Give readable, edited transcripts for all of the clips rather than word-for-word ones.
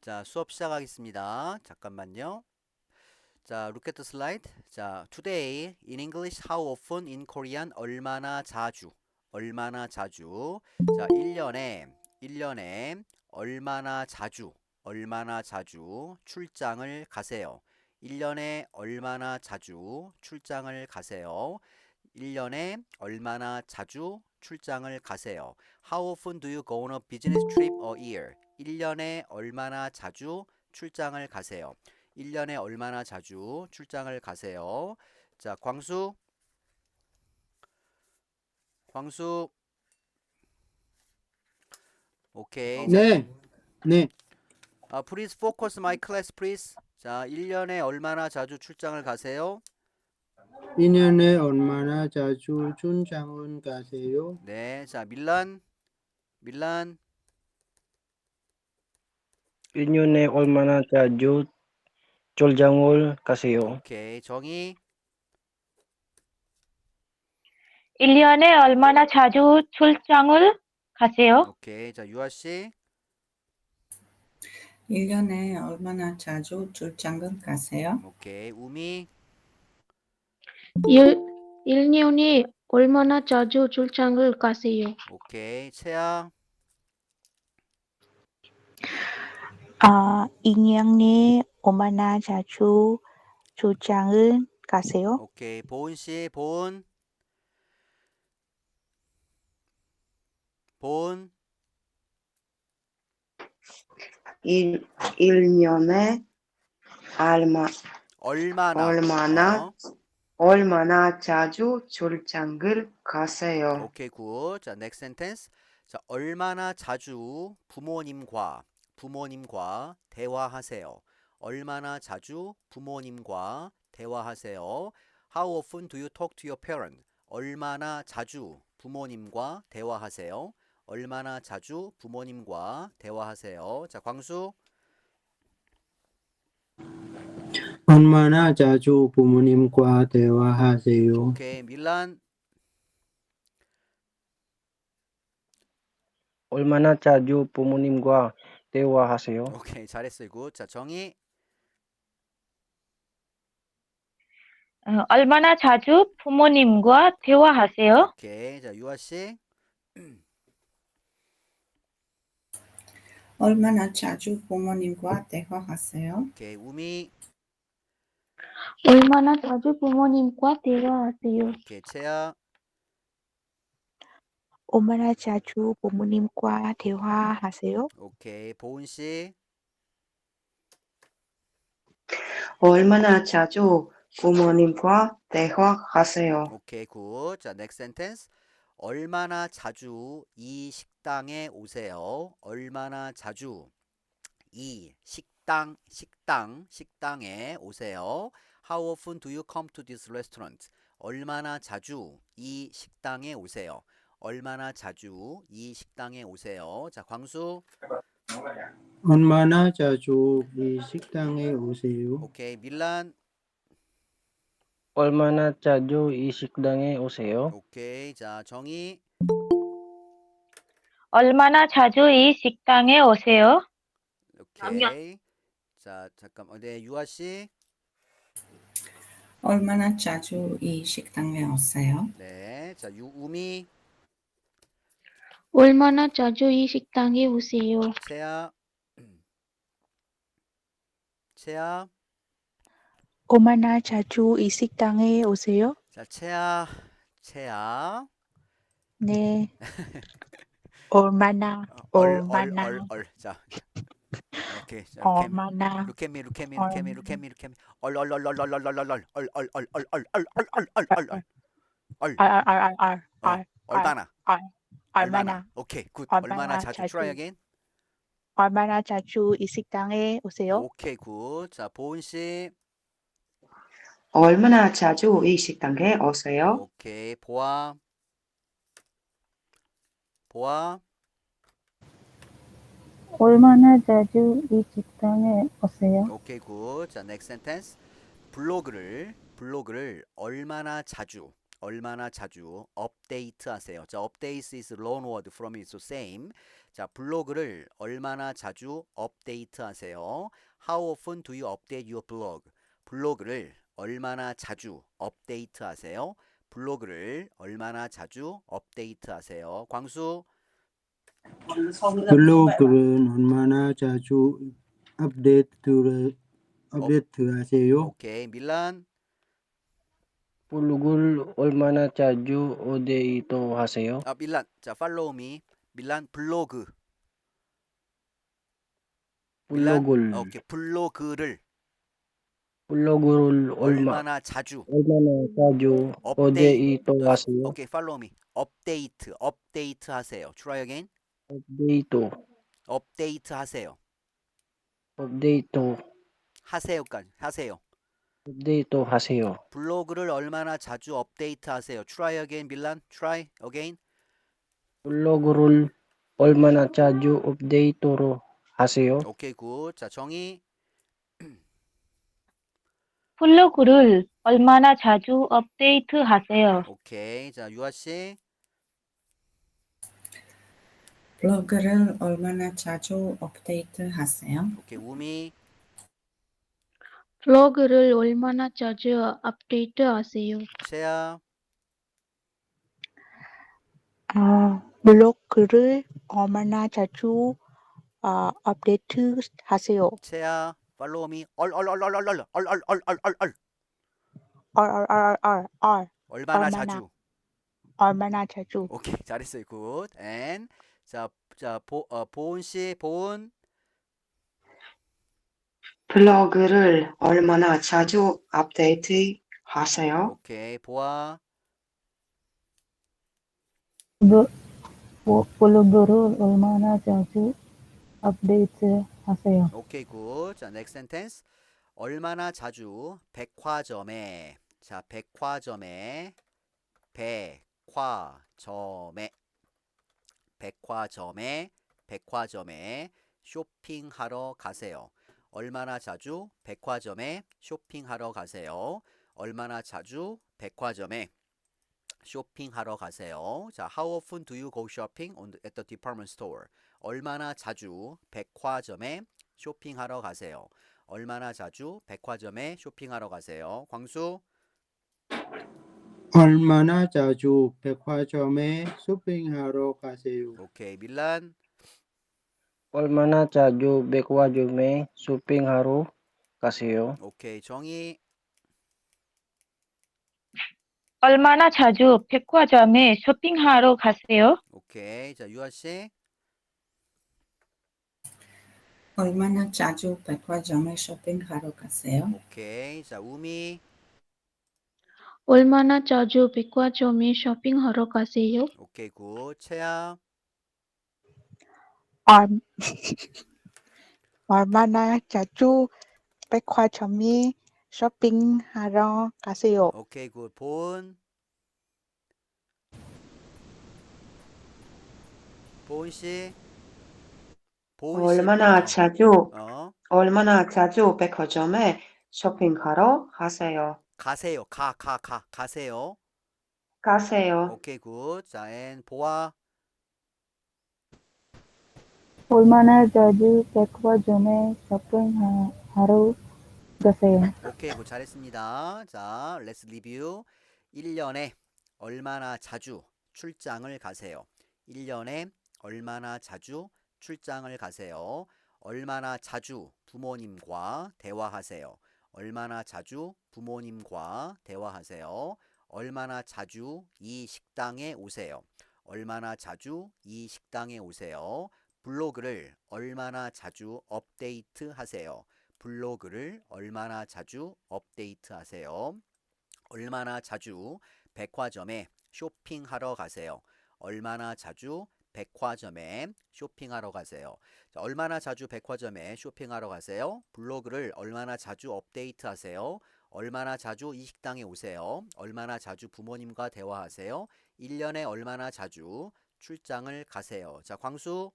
자, 수업 시작하겠습니다. 잠깐만요. 자, look at the slide. 자, today in English how often in Korean 얼마나 자주. 얼마나 자주. 자, 1년에 얼마나 자주 출장을 가세요. 1년에 얼마나 자주 출장을 가세요. 1년에 얼마나 자주 출장을 가세요. How often do you go on a business trip a year? 1년에 얼마나 자주 출장을 가세요. 1년에 얼마나 자주 출장을 가세요. 자, 광수, 오케이. 자, 네, 네. please focus my class, please. 자, 1년에 얼마나 자주 출장을 가세요? 2년에 얼마나 자주 출장을 가세요? 네, 자, 밀란, 1년에 얼마나 자주 출장을 가세요? 오케이. 정희, 1년에 얼마나 자주 출장을 가세요? 오케이. 자, 유아씨, 1년에 얼마나 자주 출장을 가세요? 오케이. 우미, 1년에 얼마나 자주 출장을 가세요? 오케이. 채아, 2년에 얼마나 자주 출장을 가세요? 오케이. 보은씨, 보은, 1년에 얼마나, 얼마나 자주 출장을 가세요? 오케이, 굿. 자, next sentence. 자, 얼마나 자주 부모님과 대화하세요. 얼마나 자주 부모님과 대화하세요. How often do you talk to your parent? 얼마나 자주 부모님과 대화하세요. 얼마나 자주 부모님과 대화하세요. 자, 광수, 얼마나 자주 부모님과 대화하세요? 오케이. 밀란, 얼마나 자주 부모님과 대화하세요? 오케이. 잘했어요. 굿. 자, 정희, 얼마나 자주 부모님과 대화하세요? 오케이. 자, 유아씨, 얼마나 자주 부모님과 대화하세요? 오케이. 우미, 얼마나 자주 부모님과 대화하세요? 오케이. 채아, 얼마나 자주 부모님과 대화하세요? 오케이. 보은씨, 얼마나 자주 부모님과 대화하세요? 오케이, 굿. 자, next sentence. 얼마나 자주 이 식당에 오세요? 얼마나 자주 이 식당에 오세요? How often do you come to this restaurant? 얼마나 자주 이 식당에 오세요? 얼마나 자주 이 식당에 오세요? 자, 광수, 얼마나 자주 이 식당에 오세요? 오케이. 밀란, 얼마나 자주 이 식당에 오세요? 오케이. 자, 정희, 얼마나 자주 이 식당에 오세요? 오케이. 자, 잠깐, 네, 유아씨, 얼마나 자주 이 식당에 오세요? 네, 자, 우미, 얼마나 자주 이 식당에 오세요? 채아, 채아, 얼마나 자주 이 식당에 오세요? 자, 채아, 네. 얼마나 자, 오케이, 자, 얼마나 루케미, 얼마나, 얼마나 오케이, 굿, 얼마나 얼마나 자주, 자주. try again, 얼마나 자주 이 식당에 오세요? 오케이, 굿, 자, 보은 씨, 얼마나 자주 이 식당에 오세요? 오케이, 보아, 얼마나 자주 이 식당에 오세요? 오케이, 굿, 자, next sentence, 블로그를 얼마나 자주, 얼마나 자주 업데이트 하세요. 자, updates is loan word from it, so same. 자, 블로그를 얼마나 자주 업데이트 하세요. How often do you update your blog? 블로그를 얼마나 자주 업데이트 하세요. 블로그를 얼마나 자주 업데이트 하세요. 광수. 블로그는 얼마나 자주 업데이트하세요? 오케이. 밀란. 블로그를 얼마나 자주 업데이트 하세요? 아, 밀란. 자, follow me. 밀란 블로그. 밀란. 블로그를 오케이. 블로그를 얼마나 얼마나 자주 자주 업데이트 하세요? 오케이. follow me. 업데이트 하세요. try again. 업데이트 하세요. 업데이트 하세요. 업데이트 하세요. 블로그를 얼마나 자주 업데이트 하세요. try again. 밀란. try again. 블로그를 얼마나 자주 업데이트로 하세요? 오케이. 굿. 자, 정희. 블로그를 얼마나 자주 업데이트 하세요? 오케이. 자, 유아 씨. 블로그를 얼마나 자주 업데이트 하세요? 오케이. 우미. 블로그를 얼마나 자주 업데이트하세요? 채아. 블로그를 얼마나 자주 업데이트 하세요? 채아. follow me. 얼마나 얼마나 자주. 얼마나 자주 오케이. 잘했어요. 굿. and 보은 씨. 보은. 블로그를 얼마나 자주 업데이트 하세요? 오케이. 보아. 블로그를 얼마나 자주 업데이트하세요? 오케이. 굿. 자, next sentence. 얼마나 자주 백화점에 백화점에 쇼핑하러 가세요. 얼마나 자주 백화점에 쇼핑하러 가세요. 얼마나 자주 백화점에 쇼핑하러 가세요. 자, how often do you go shopping at the department store? 얼마나 자주 백화점에 쇼핑하러 가세요. 얼마나 자주 백화점에 쇼핑하러 가세요. 광수. 얼마나 자주 백화점에 쇼핑하러 가세요? 오케이. 밀란. 얼마나 자주 백화점에 쇼핑하러 가세요? 오케이. 정희. 얼마나 자주 백화점에 쇼핑하러 가세요? 오케이. 자, 유아 씨. 얼마나 자주 백화점에 쇼핑하러 가세요? 오케이. 자, 우미. 얼마나 자주 백화점에 쇼핑하러 가세요? 오케이. 굿. 채아. 얼- 얼마나 자주 백화점에 쇼핑하러 가세요? 오케이. 굿. 보은. 보은 씨. 보은 씨. 얼마나 자주 백화점에 쇼핑하러 가세요? 가세요. 가세요. 가세요. 오케이. 굿. 자, 앤 보아. 얼마나 자주 백화점에 쇼핑하러 가세요? 오케이. 굿. 잘했습니다. 자, let's review. 1년에 얼마나 자주 출장을 가세요. 1년에 얼마나 자주 출장을 가세요. 얼마나 자주 부모님과 대화하세요. 얼마나 자주 부모님과 대화하세요. 얼마나 자주 이 식당에 오세요. 얼마나 자주 이 식당에 오세요. 블로그를 얼마나 자주 업데이트 하세요. 블로그를 얼마나 자주 업데이트 하세요. 얼마나 자주 백화점에 쇼핑하러 가세요. 얼마나 자주 백화점에 쇼핑하러 가세요. 자, 얼마나 자주 백화점에 쇼핑하러 가세요. 블로그를 얼마나 자주 업데이트 하세요. 얼마나 자주 이 식당에 오세요. 얼마나 자주 부모님과 대화하세요. 1년에 얼마나 자주 출장을 가세요. 자, 광수.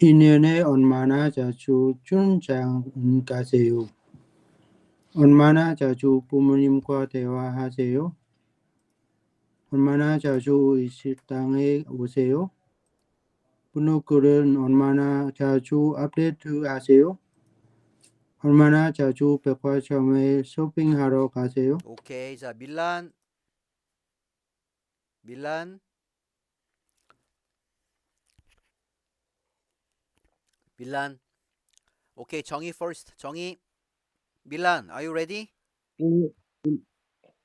1년에 얼마나 자주 출장 가세요? 얼마나 자주 부모님과 대화하세요? 얼마나 자주 이 식당에 오세요? 블로그를 얼마나 자주 업데이트하세요? 얼마나 자주 백화점에 쇼핑하러 가세요? 오케이. 자, 밀란. 오케이, 정희 first. 정희. 밀란, are you ready?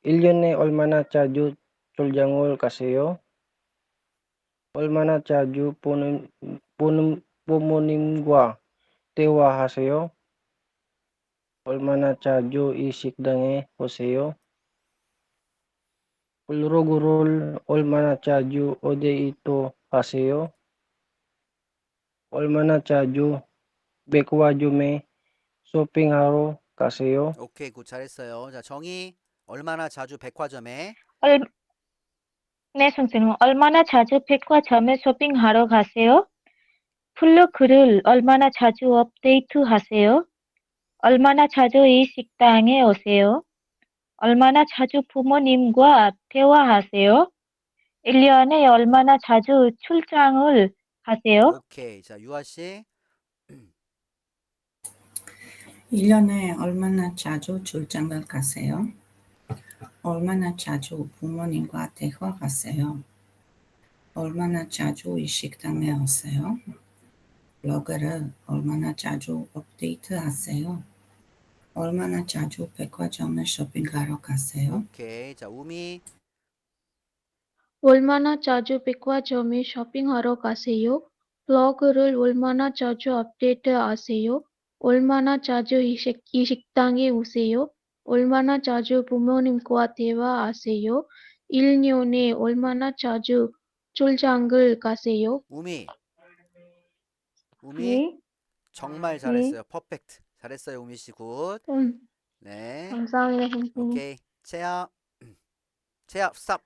1년에 얼마나 자주 출장을 가세요? 얼마나 자주 부모님과 대화하세요? 얼마나 자주 이 식당에 오세요? 블로그를 얼마나 자주 업데이트 하세요? 얼마나 자주 백화점에 쇼핑하러 가세요? 오케이, 굿, 잘했어요. 자, 정희. 얼마나 자주 백화점에? 얼, 네, 선생님. 얼마나 자주 백화점에 쇼핑하러 가세요? 블로그를 얼마나 자주 업데이트하세요? 얼마나 자주 이 식당에 오세요? 얼마나 자주 부모님과 대화하세요? 1년에 얼마나 자주 출장을 가세요? 오케이. 자, 유아 씨. 1년에 얼마나 자주 출장을 가세요? 얼마나 자주 부모님과 대화하세요? 얼마나 자주 이 식당에 오세요? 블로그를 얼마나 자주 업데이트하세요? 얼마나 자주 백화점에 쇼핑하러 가세요? 오케이. 자, 우미. 얼마나 자주 백화점에 쇼핑하러 가세요? 블로그를 얼마나 자주 업데이트하세요? 얼마나 자주 이 식당에 오세요? 얼마나 자주 부모님과 대화하세요? 1년에 얼마나 자주 출장을 가세요? 우미. 네, 정말 네. 잘했어요. 퍼펙트. 잘했어요, 우미 씨. 굿. 음, 네. 감사합니다, 선생님. 오케이. 채아. 스탑.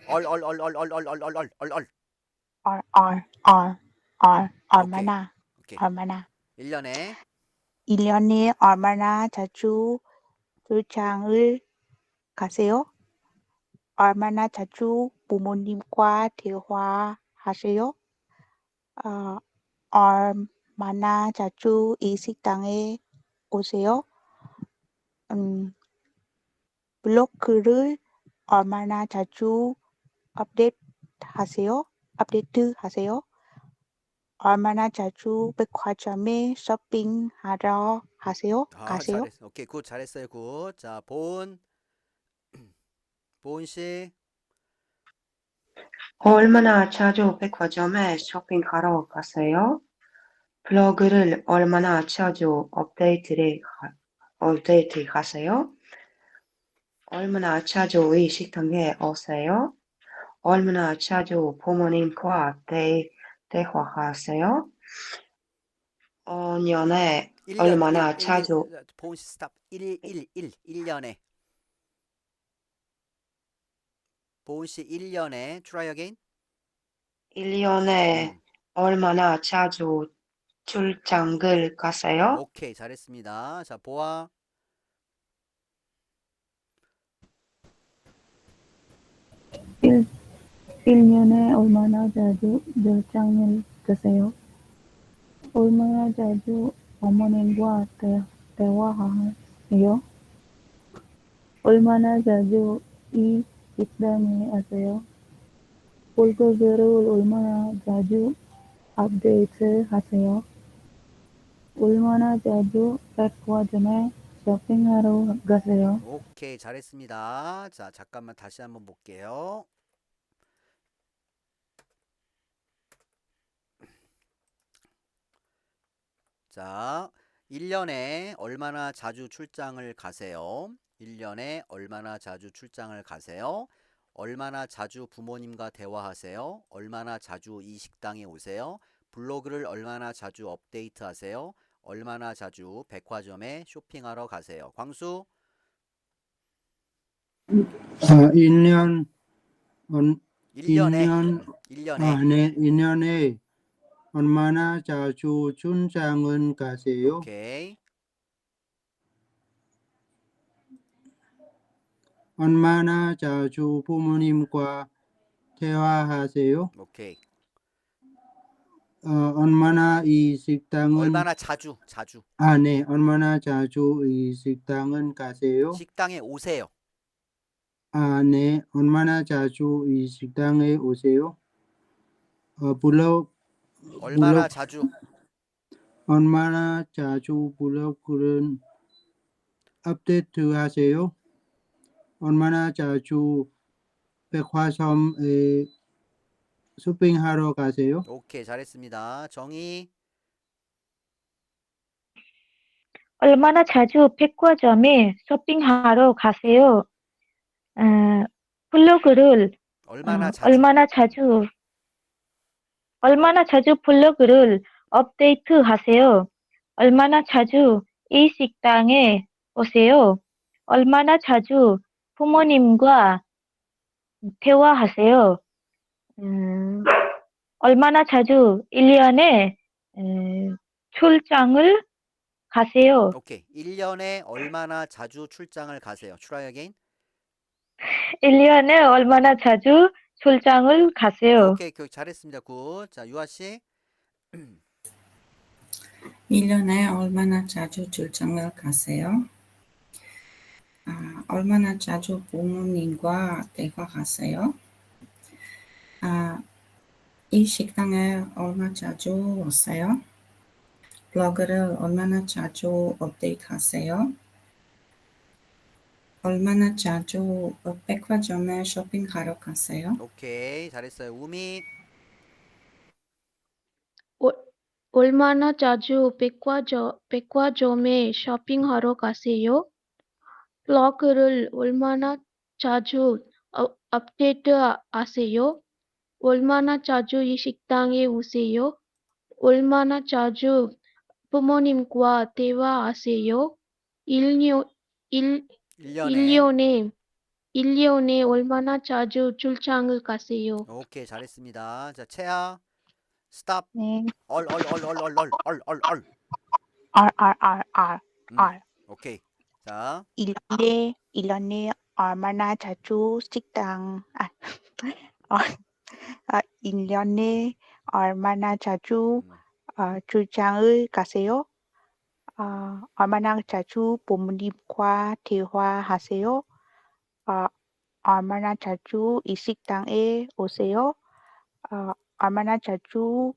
얼. 얼마나, 오케이. 얼마나. 1년에 1년에 얼마나 자주 출장을 가세요? 얼마나 자주 부모님과 대화하세요? 어, 얼마나 자주 이 식당에 오세요? 블로그를 얼마나 자주 업데이트하세요? 얼마나 자주 백화점에 쇼핑하러 가세요? 잘했어. 오케이, 굿. 잘했어요. 굿. 자, 보은 씨. 얼마나 자주 백화점에 쇼핑하러 가세요? 블로그를 얼마나 자주 업데이트하세요? 얼마나 자주 이 식당에 오세요? 얼마나 자주 부모님과 대화하세요? 1년에 1년 얼마나 자주 보은 씨 스탑. 1년에. 보은 씨 1년에 try again. 1년에 얼마나 자주 출장을 가세요? 오케이, 잘했습니다. 자, 보아. 1년에 얼마나 자주 출장을 가세요? 얼마나 자주 어머님과 대화하세요? 얼마나 자주 이 식당에 가세요? 블로그를 얼마나 자주 업데이트하세요? 얼마나 자주 백화점에 쇼핑하러 가세요? 오케이, 잘했습니다. 자, 잠깐만 다시 한번 볼게요. 자, 1년에 얼마나 자주 출장을 가세요? 1년에 얼마나 자주 출장을 가세요? 얼마나 자주 부모님과 대화하세요? 얼마나 자주 이 식당에 오세요? 블로그를 얼마나 자주 업데이트하세요? 얼마나 자주 백화점에 쇼핑하러 가세요? 광수. 1년 1년에 1년에 얼마나 자주 출장을 가세요? 오케이. 얼마나 자주 부모님과 대화하세요? 오케이. 얼마나 이 식당은 얼마나 자주 네. 얼마나 자주 이 식당은 가세요? 식당에 오세요. 네. 얼마나 자주 이 식당에 오세요? 블로그 얼마나 자주 얼마나 자주 블로그를 업데이트하세요? 얼마나 자주 백화점에 쇼핑하러 가세요? 오케이, 잘했습니다. 정희. 얼마나 자주 백화점에 쇼핑하러 가세요? 블로그를 얼마나 자주 얼마나 자주 블로그를 업데이트하세요? 얼마나 자주 이 식당에 오세요? 얼마나 자주 부모님과 대화하세요? 얼마나 자주 1년에 출장을 가세요? 오케이. 1년에 얼마나 자주 출장을 가세요? Try again. 1년에 얼마나 자주 출장을 가세요? 오케이, 교육 잘했습니다. 굿. 자, 유아 씨. 1년에 얼마나 자주 출장을 가세요? 얼마나 자주 부모님과 대화하세요? 이 식당에 얼마나 자주 오세요? 블로그를 얼마나 자주 업데이트하세요? 얼마나 자주 백화점에 쇼핑하러 가세요? 오케이, 잘했어요. 우미. 얼마나 자주 백화점에 쇼핑하러 가세요? 블로그를 얼마나 자주 업데이트하세요? 얼마나 자주 이 식당에 오세요? 얼마나 자주 부모님과 대화하세요? 1년, 1년에. 1년에 얼마나 자주 출장을 가세요? 오케이, 잘했습니다. 자, 채아. 스탑. 네. 얼. R. 오케이. 자, 1년에 얼마나 자주 어, 1년에 얼마나 자주 출장을 가세요? 얼마나 자주 부모님과 대화하세요? 얼마나 자주 이 식당에 오세요? 얼마나 자주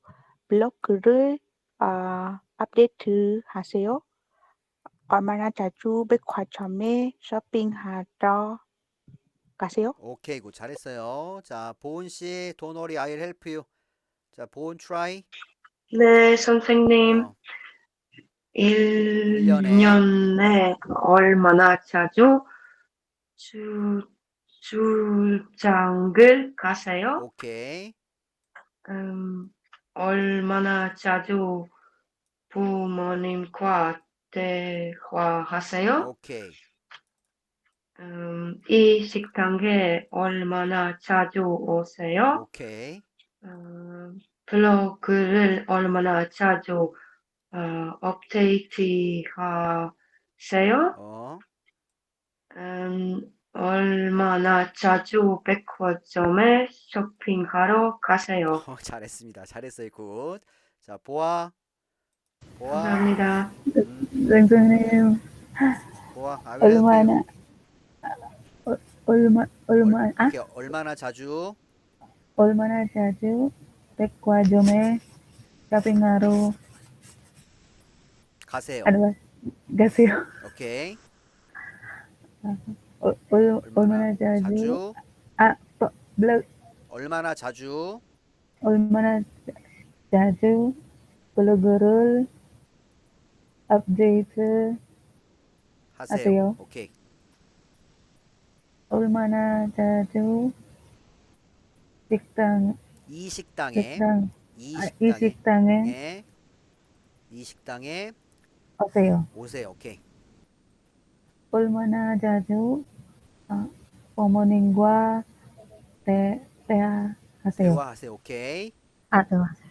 블로그를 업데이트하세요? 얼마나 자주 백화점에 쇼핑하러 가세요? 오케이, 굿. 잘했어요. 자, 보은 씨. Don't worry, I'll help you. 자, 보은 try. 네, 선생님. 어, 1년에. 1년에 얼마나 자주 출장을 가세요? 오케이. 얼마나 자주 부모님과 대화하세요? 오케이. 이 식당에 얼마나 자주 오세요? 오케이. 블로그를 얼마나 자주 업데이트하세요? 어, 얼마나 자주 백화점에 쇼핑하러 가세요? 잘했습니다. 잘했어요. 굿. 자, 보아. 감사합니다. 선생님, 보아, I will help you. 오케이. 얼마나 자주? 얼마나 자주 백화점에 쇼핑하러 가세요. 가세요? 오케이. 얼마나 자주, 블로그, 얼마나 자주? 얼마나 자주 블로그를 업데이트 하세요? 오케이. 얼마나 자주 이 식당에 이 식당에 오세요? 오세요. 오케이. 얼마나 자주 부모님과 대화하세요? 대화하세요. 오케이. 대화하세요.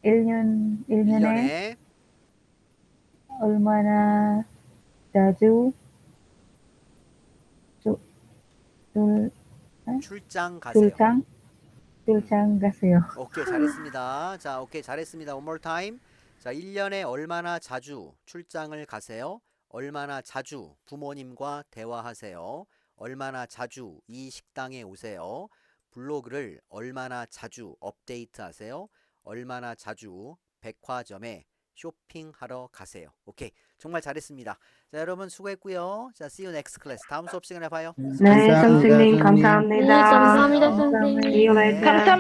1년에 1년에 얼마나 자주 출, 출장 가세요. 출장 가세요. 오케이, 잘했습니다. 자, 오케이, 잘했습니다. One more time. 자, 1년에 얼마나 자주 출장을 가세요? 얼마나 자주 부모님과 대화하세요? 얼마나 자주 이 식당에 오세요? 블로그를 얼마나 자주 업데이트하세요? 얼마나 자주 백화점에 쇼핑하러 가세요? 오케이, 정말 잘했습니다. 자, 여러분 수고했고요. 자, see you next class. 다음 수업 시간에 봐요. 네, 선생님 감사합니다. 네, 감사합니다. 감사합니다, 선생님. See you later. 감사합니다.